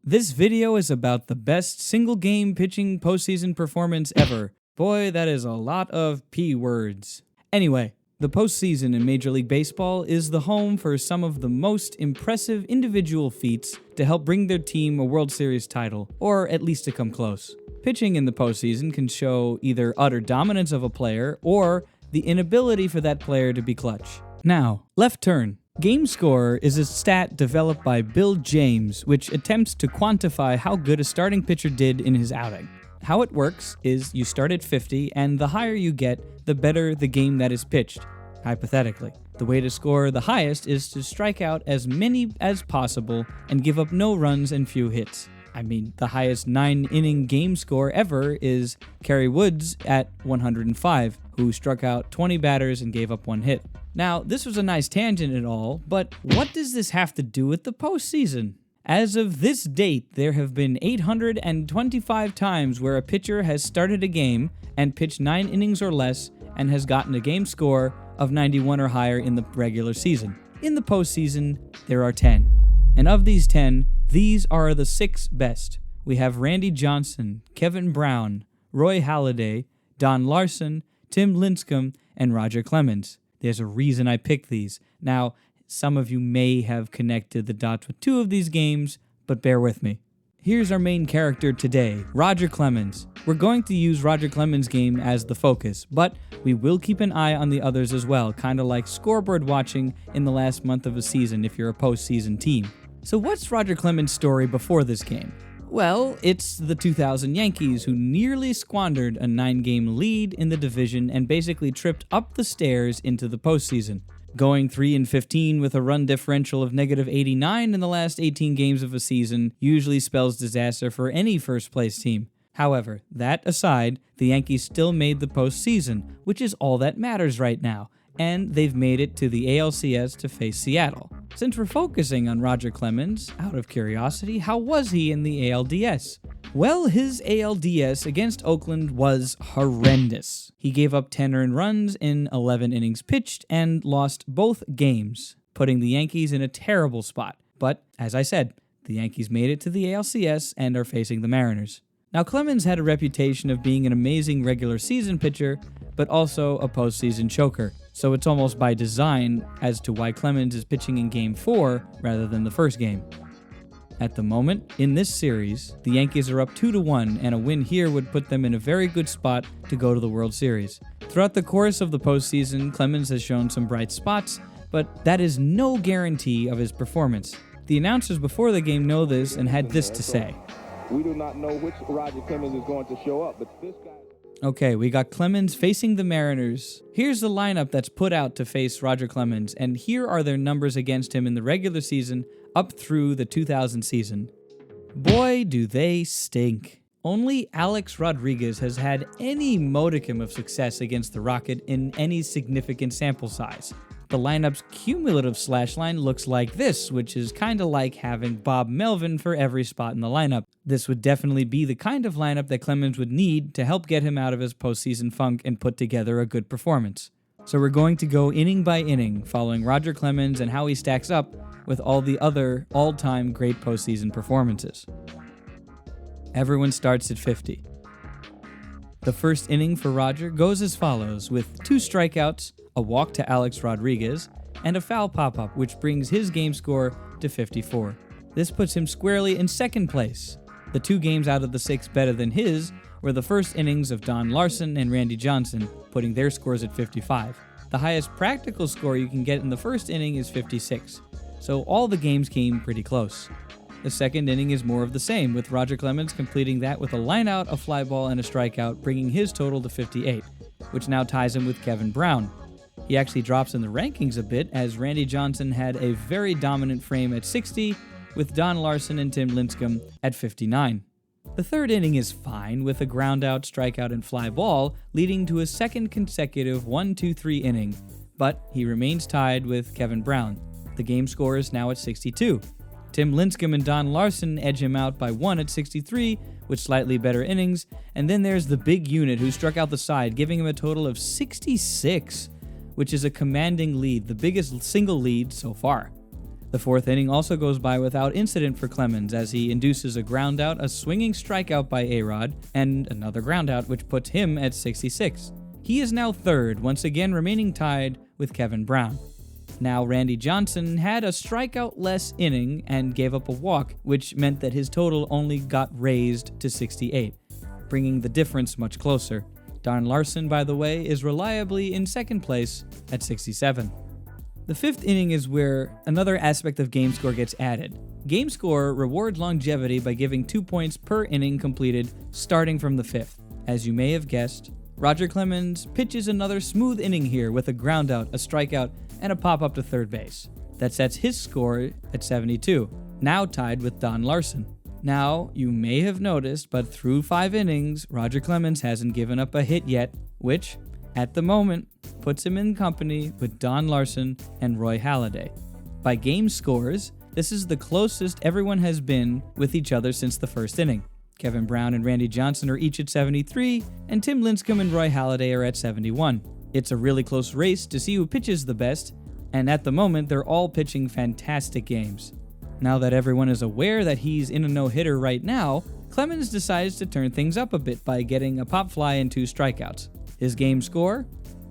This video is about the best single-game pitching postseason performance ever. Boy, that is a lot of P words. Anyway, the postseason in Major League Baseball is the home for some of the most impressive individual feats to help bring their team a World Series title, or at least to come close. Pitching in the postseason can show either utter dominance of a player or the inability for that player to be clutch. Now, left turn. Game score is a stat developed by Bill James, which attempts to quantify how good a starting pitcher did in his outing. How it works is you start at 50, and the higher you get, the better the game that is pitched, hypothetically. The way to score the highest is to strike out as many as possible and give up no runs and few hits. I mean, the highest 9-inning game score ever is Kerry Woods at 105, who struck out 20 batters and gave up 1 hit. Now, this was a nice tangent and all, but what does this have to do with the postseason? As of this date, there have been 825 times where a pitcher has started a game and pitched 9 innings or less and has gotten a game score of 91 or higher in the regular season. In the postseason, there are 10. And of these 10, these are the 6 best. We have Randy Johnson, Kevin Brown, Roy Halladay, Don Larson, Tim Lincecum, and Roger Clemens. There's a reason I picked these. Now, some of you may have connected the dots with 2 of these games, but bear with me. Here's our main character today, Roger Clemens. We're going to use Roger Clemens' game as the focus, but we will keep an eye on the others as well, kind of like scoreboard watching in the last month of a season if you're a postseason team. So what's Roger Clemens' story before this game? Well, it's the 2000 Yankees who nearly squandered a 9-game lead in the division and basically tripped up the stairs into the postseason. Going 3-15 with a run differential of -89 in the last 18 games of a season usually spells disaster for any first-place team. However, that aside, the Yankees still made the postseason, which is all that matters right now, and they've made it to the ALCS to face Seattle. Since we're focusing on Roger Clemens, out of curiosity, how was he in the ALDS? Well, his ALDS against Oakland was horrendous. He gave up 10 earned runs in 11 innings pitched and lost both games, putting the Yankees in a terrible spot. But, as I said, the Yankees made it to the ALCS and are facing the Mariners. Now, Clemens had a reputation of being an amazing regular season pitcher, but also a postseason choker, so it's almost by design as to why Clemens is pitching in Game 4 rather than the first game. At the moment, in this series, the Yankees are up 2-1, and a win here would put them in a very good spot to go to the World Series. Throughout the course of the postseason, Clemens has shown some bright spots, but that is no guarantee of his performance. The announcers before the game know this and had this to say. We do not know which Roger Clemens is going to show up, but this guy... Okay, we got Clemens facing the Mariners. Here's the lineup that's put out to face Roger Clemens, and here are their numbers against him in the regular season up through the 2000 season. Boy, do they stink. Only Alex Rodriguez has had any modicum of success against the Rocket in any significant sample size. The lineup's cumulative slash line looks like this, which is kind of like having Bob Melvin for every spot in the lineup. This would definitely be the kind of lineup that Clemens would need to help get him out of his postseason funk and put together a good performance. So we're going to go inning by inning, following Roger Clemens and how he stacks up with all the other all-time great postseason performances. Everyone starts at 50. The first inning for Roger goes as follows, with 2 strikeouts, a walk to Alex Rodriguez, and a foul pop-up, which brings his game score to 54. This puts him squarely in second place. The 2 games out of the 6 better than his were the first innings of Don Larson and Randy Johnson, putting their scores at 55. The highest practical score you can get in the first inning is 56, so all the games came pretty close. The second inning is more of the same, with Roger Clemens completing that with a lineout, a fly ball, and a strikeout, bringing his total to 58, which now ties him with Kevin Brown. He actually drops in the rankings a bit, as Randy Johnson had a very dominant frame at 60, with Don Larson and Tim Lincecum at 59. The third inning is fine, with a groundout, strikeout, and fly ball, leading to a second consecutive 1-2-3 inning, but he remains tied with Kevin Brown. The game score is now at 62. Tim Lincecum and Don Larson edge him out by 1 at 63, with slightly better innings, and then there's the big unit who struck out the side, giving him a total of 66, which is a commanding lead, the biggest single lead so far. The fourth inning also goes by without incident for Clemens as he induces a groundout, a swinging strikeout by A-Rod, and another groundout which puts him at 66. He is now third, once again remaining tied with Kevin Brown. Now Randy Johnson had a strikeout-less inning and gave up a walk, which meant that his total only got raised to 68, bringing the difference much closer. Don Larson, by the way, is reliably in second place at 67. The fifth inning is where another aspect of game score gets added. Game score rewards longevity by giving 2 points per inning completed starting from the fifth. As you may have guessed, Roger Clemens pitches another smooth inning here with a groundout, a strikeout, and a pop-up to third base. That sets his score at 72, now tied with Don Larson. Now, you may have noticed, but through 5 innings, Roger Clemens hasn't given up a hit yet, which, at the moment, puts him in company with Don Larson and Roy Halladay. By game scores, this is the closest everyone has been with each other since the first inning. Kevin Brown and Randy Johnson are each at 73, and Tim Lincecum and Roy Halladay are at 71. It's a really close race to see who pitches the best, and at the moment, they're all pitching fantastic games. Now that everyone is aware that he's in a no-hitter right now, Clemens decides to turn things up a bit by getting a pop fly and 2 strikeouts. His game score?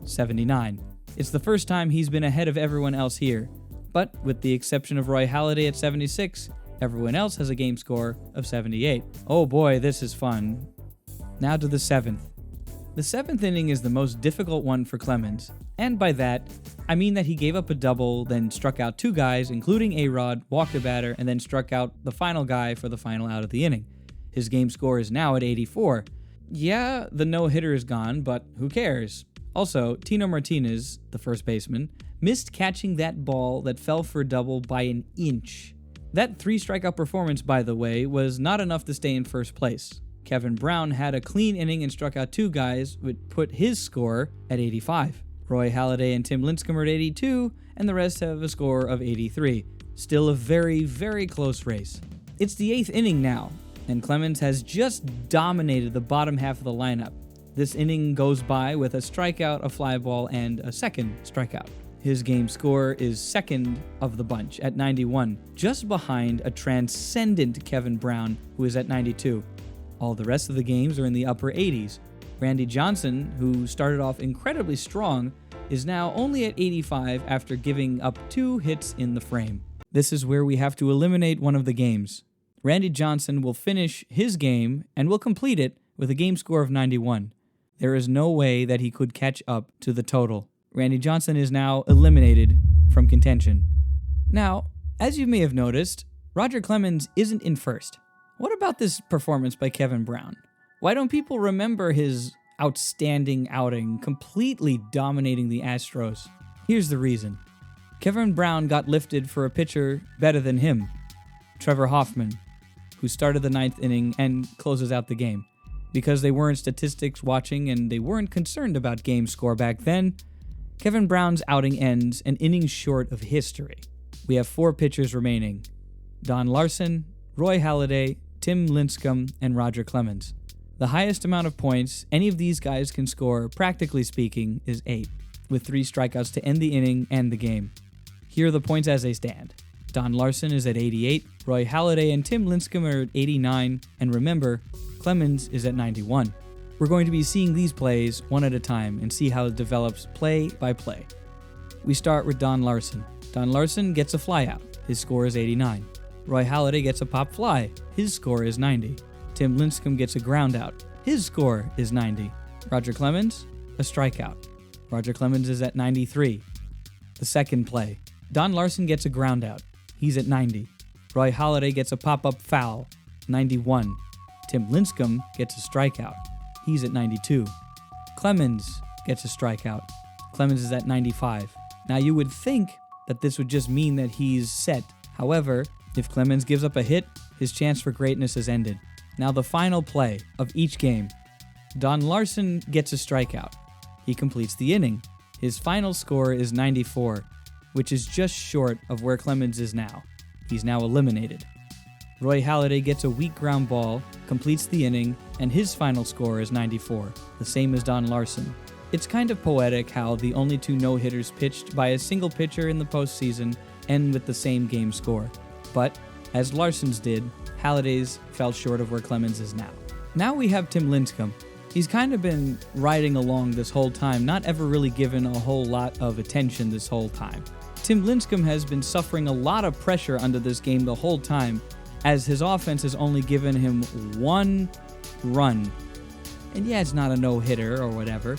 79. It's the first time he's been ahead of everyone else here, but with the exception of Roy Halladay at 76, everyone else has a game score of 78. Oh boy, this is fun. Now to the 7th. The 7th inning is the most difficult one for Clemens, and by that, I mean that he gave up a double, then struck out 2 guys, including A-Rod, walked a batter, and then struck out the final guy for the final out of the inning. His game score is now at 84. Yeah, the no-hitter is gone, but who cares? Also, Tino Martinez, the first baseman, missed catching that ball that fell for a double by an inch. That 3-strikeout performance, by the way, was not enough to stay in first place. Kevin Brown had a clean inning and struck out 2 guys, which put his score at 85. Roy Halladay and Tim Lincecum are at 82, and the rest have a score of 83. Still a very, very close race. It's the 8th inning now, and Clemens has just dominated the bottom half of the lineup. This inning goes by with a strikeout, a fly ball, and a second strikeout. His game score is second of the bunch at 91, just behind a transcendent Kevin Brown, who is at 92. All the rest of the games are in the upper 80s. Randy Johnson, who started off incredibly strong, is now only at 85 after giving up 2 hits in the frame. This is where we have to eliminate one of the games. Randy Johnson will finish his game and will complete it with a game score of 91. There is no way that he could catch up to the total. Randy Johnson is now eliminated from contention. Now, as you may have noticed, Roger Clemens isn't in first. What about this performance by Kevin Brown? Why don't people remember his outstanding outing, completely dominating the Astros? Here's the reason. Kevin Brown got lifted for a pitcher better than him, Trevor Hoffman, who started the 9th inning and closes out the game. Because they weren't statistics watching and they weren't concerned about game score back then, Kevin Brown's outing ends an inning short of history. We have 4 pitchers remaining: Don Larson, Roy Halladay, Tim Lincecum, and Roger Clemens. The highest amount of points any of these guys can score, practically speaking, is 8, with 3 strikeouts to end the inning and the game. Here are the points as they stand. Don Larson is at 88, Roy Halladay and Tim Lincecum are at 89, and remember, Clemens is at 91. We're going to be seeing these plays one at a time and see how it develops play by play. We start with Don Larson. Don Larson gets a flyout. His score is 89. Roy Halladay gets a pop fly. His score is 90. Tim Lincecum gets a groundout. His score is 90. Roger Clemens, a strikeout. Roger Clemens is at 93. The second play. Don Larson gets a groundout. He's at 90. Roy Halladay gets a pop-up foul. 91. Tim Lincecum gets a strikeout. He's at 92. Clemens gets a strikeout. Clemens is at 95. Now you would think that this would just mean that he's set. However, if Clemens gives up a hit, his chance for greatness has ended. Now the final play of each game. Don Larson gets a strikeout. He completes the inning. His final score is 94, which is just short of where Clemens is now. He's now eliminated. Roy Halladay gets a weak ground ball, completes the inning, and his final score is 94, the same as Don Larson. It's kind of poetic how the only 2 no-hitters pitched by a single pitcher in the postseason end with the same game score. But, as Larson's did, Halliday's fell short of where Clemens is now. Now we have Tim Lincecum. He's kind of been riding along this whole time, not ever really given a whole lot of attention this whole time. Tim Lincecum has been suffering a lot of pressure under this game the whole time, as his offense has only given him 1 run. And yeah, it's not a no-hitter or whatever,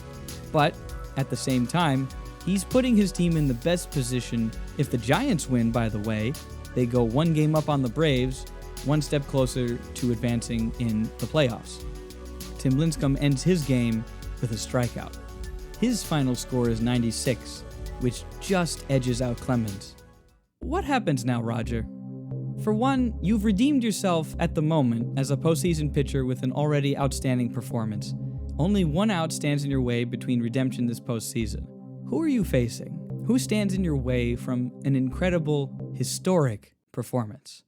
but at the same time, he's putting his team in the best position. If the Giants win, by the way, they go 1 game up on the Braves, 1 step closer to advancing in the playoffs. Tim Lincecum ends his game with a strikeout. His final score is 96, which just edges out Clemens. What happens now, Roger? For one, you've redeemed yourself at the moment as a postseason pitcher with an already outstanding performance. Only 1 out stands in your way between redemption this postseason. Who are you facing? Who stands in your way from an incredible, historic performance?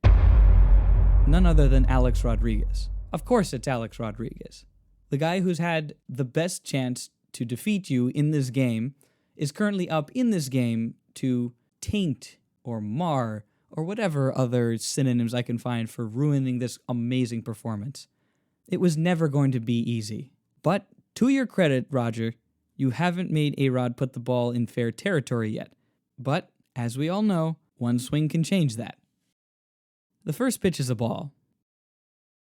None other than Alex Rodriguez. Of course it's Alex Rodriguez. The guy who's had the best chance to defeat you in this game is currently up in this game to taint or mar or whatever other synonyms I can find for ruining this amazing performance. It was never going to be easy. But to your credit, Roger, you haven't made A-Rod put the ball in fair territory yet. But, as we all know, 1 swing can change that. The first pitch is a ball.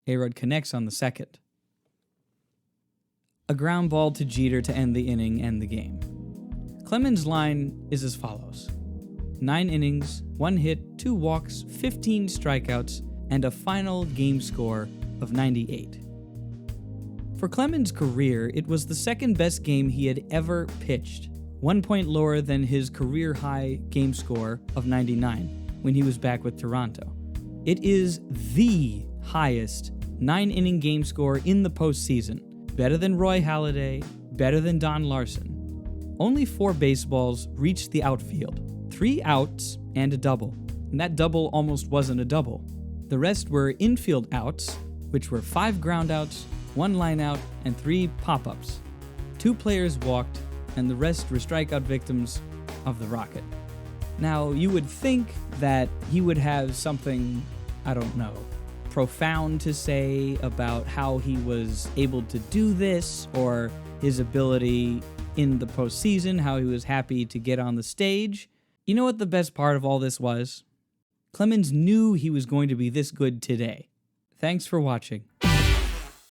A-Rod connects on the second. A ground ball to Jeter to end the inning and the game. Clemens' line is as follows: 9 innings, 1 hit, 2 walks, 15 strikeouts, and a final game score of 98. For Clemens' career, it was the second best game he had ever pitched, 1 point lower than his career-high game score of 99 when he was back with Toronto. It is the highest 9-inning game score in the postseason, better than Roy Halladay, better than Don Larson. Only 4 baseballs reached the outfield, 3 outs and a double, and that double almost wasn't a double. The rest were infield outs, which were 5 ground outs, 1 line out, and 3 pop-ups. 2 players walked, and the rest were strikeout victims of the Rocket. Now, you would think that he would have something, I don't know, profound to say about how he was able to do this, or his ability in the postseason, how he was happy to get on the stage. You know what the best part of all this was? Clemens knew he was going to be this good today. Thanks for watching.